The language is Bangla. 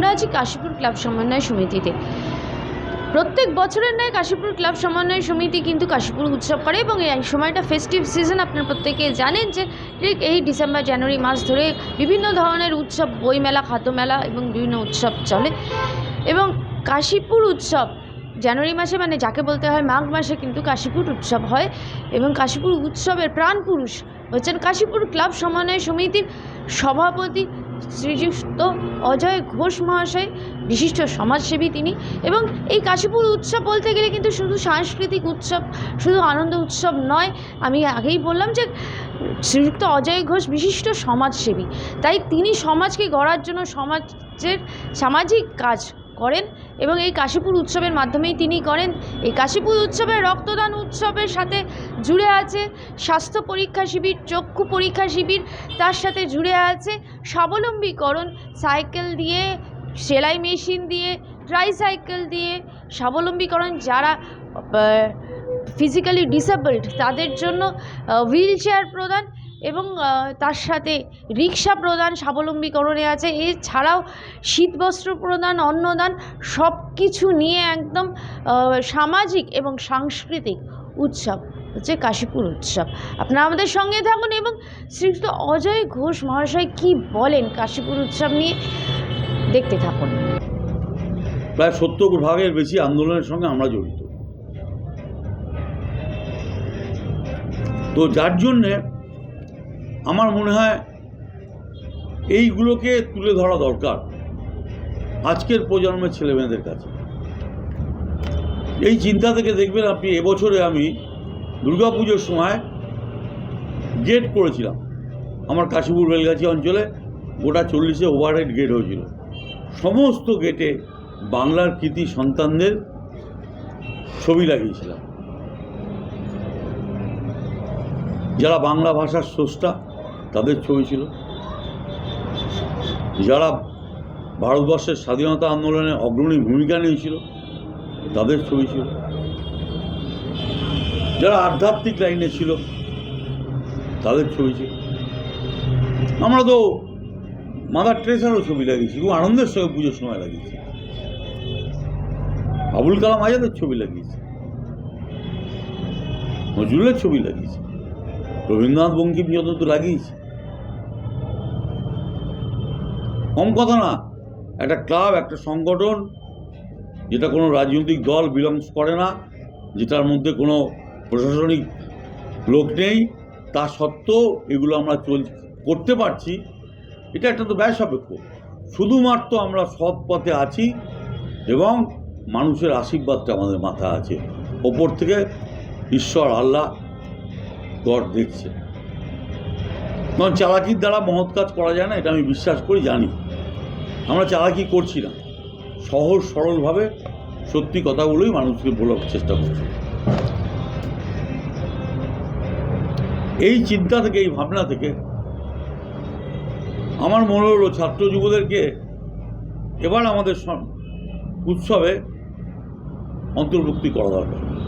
আমরা আছি কাশীপুর ক্লাব সমন্বয় সমিতিতে। প্রত্যেক বছরের ন্যায় কাশীপুর ক্লাব সমন্বয় সমিতি কিন্তু কাশীপুর উৎসব করে এবং এই সময়টা ফেস্টিভ সিজন। আপনারা প্রত্যেকে জানেন যে ঠিক এই ডিসেম্বর জানুয়ারি মাস ধরে বিভিন্ন ধরনের উৎসব, বইমেলা, খাদ্যমেলা এবং বিভিন্ন উৎসব চলে। এবং কাশীপুর উৎসব জানুয়ারি মাসে, মানে যাকে বলতে হয় মাঘ মাসে, কিন্তু কাশীপুর উৎসব হয়। এবং কাশীপুর উৎসবের প্রাণ পুরুষ হচ্ছেন কাশীপুর ক্লাব সমন্বয় সমিতির সভাপতি শ্রীযুক্ত অজয় ঘোষ মহাশয়, বিশিষ্ট সমাজসেবী তিনি। এবং এই কাশীপুর উৎসব বলতে গেলে কিন্তু শুধু সাংস্কৃতিক উৎসব, শুধু আনন্দ উৎসব নয়। আমি আগেই বললাম যে শ্রীযুক্ত অজয় ঘোষ বিশিষ্ট সমাজসেবী, তাই তিনি সমাজকে গড়ার জন্য সমাজের সামাজিক কাজ করেন এবং এই কাশীপুর উৎসবের মাধ্যমেই তিনি করেন। এই কাশীপুর উৎসবের রক্তদান উৎসবের সাথে জুড়ে আছে স্বাস্থ্য পরীক্ষা শিবির, চক্ষু পরীক্ষা শিবির, তার সাথে জুড়ে আছে স্বাবলম্বীকরণ, সাইকেল দিয়ে, সেলাই মেশিন দিয়ে, ট্রাইসাইকেল দিয়ে স্বাবলম্বীকরণ, যারা ফিজিক্যালি ডিসেবলড তাদের জন্য হুইল চেয়ার প্রদান এবং তার সাথে রিক্সা প্রদান স্বাবলম্বীকরণে আছে। এছাড়াও শীতবস্ত্র প্রদান, অন্নদান, সব কিছু নিয়ে একদম সামাজিক এবং সাংস্কৃতিক উৎসব হচ্ছে কাশীপুর উৎসব। আপনারা আমাদের সঙ্গে থাকুন এবং শ্রীযুক্ত অজয় ঘোষ মহাশয় কি বলেন কাশীপুর উৎসব নিয়ে দেখতে থাকুন। প্রায় 70% বেশি আন্দোলনের সঙ্গে আমরা জড়িত, তো যার জন্যে আমার মনে হয় এইগুলোকে তুলে ধরা দরকার আজকের প্রজন্মের ছেলেমেয়েদের কাছে। এই চিন্তা থেকে দেখবেন আপনি, এবছরে আমি দুর্গাপুজোর সময় গেট করেছিলাম আমার কাশীপুর বেলগাছি অঞ্চলে। গোটা 40 ওভারহেড গেট হয়েছিল। সমস্ত গেটে বাংলার কৃতি সন্তানদের ছবি লাগিয়েছিলাম, যারা বাংলা ভাষার স্রষ্টা তাদের ছবি ছিল, যারা ভারতবর্ষের স্বাধীনতা আন্দোলনে অগ্রণী ভূমিকা নিয়েছিল তাদের ছবি ছিল, যারা আধ্যাত্মিক লাইনে ছিল তাদের ছবি ছিল। আমরা তো মাদার টেরেসারও ছবি লাগিয়েছি, খুব আনন্দের সঙ্গে পুজোর সময় লাগিয়েছি। আবুল কালাম আজাদের ছবি লাগিয়েছি, নজরুলের ছবি লাগিয়েছি, রবীন্দ্রনাথ বঙ্কিমচন্দ্র তো লাগিয়েছি। কম কথা না। একটা ক্লাব, একটা সংগঠন যেটা কোনো রাজনৈতিক দল বিলংস করে না, যেটার মধ্যে কোনো প্রশাসনিক লোক নেই, তা সত্ত্বেও এগুলো আমরা করতে পারছি, এটা একটা তো ব্যয় সাপেক্ষ। শুধুমাত্র আমরা সৎ পথে আছি এবং মানুষের আশীর্বাদটা আমাদের মাথায় আছে। ওপর থেকে ঈশ্বর, আল্লাহ, গড দেখছে। কারণ চালাকির দ্বারা মহৎ কাজ করা যায় না, এটা আমি বিশ্বাস করি, জানি। আমরা চালাকি করছি না, সহজ সরলভাবে সত্যি কথাগুলোই মানুষকে বলার চেষ্টা করছি। এই চিন্তা থেকে, এই ভাবনা থেকে আমার মনে হলো ছাত্র যুবদেরকে এবার আমাদের উৎসবে অন্তর্ভুক্তি করা দরকার।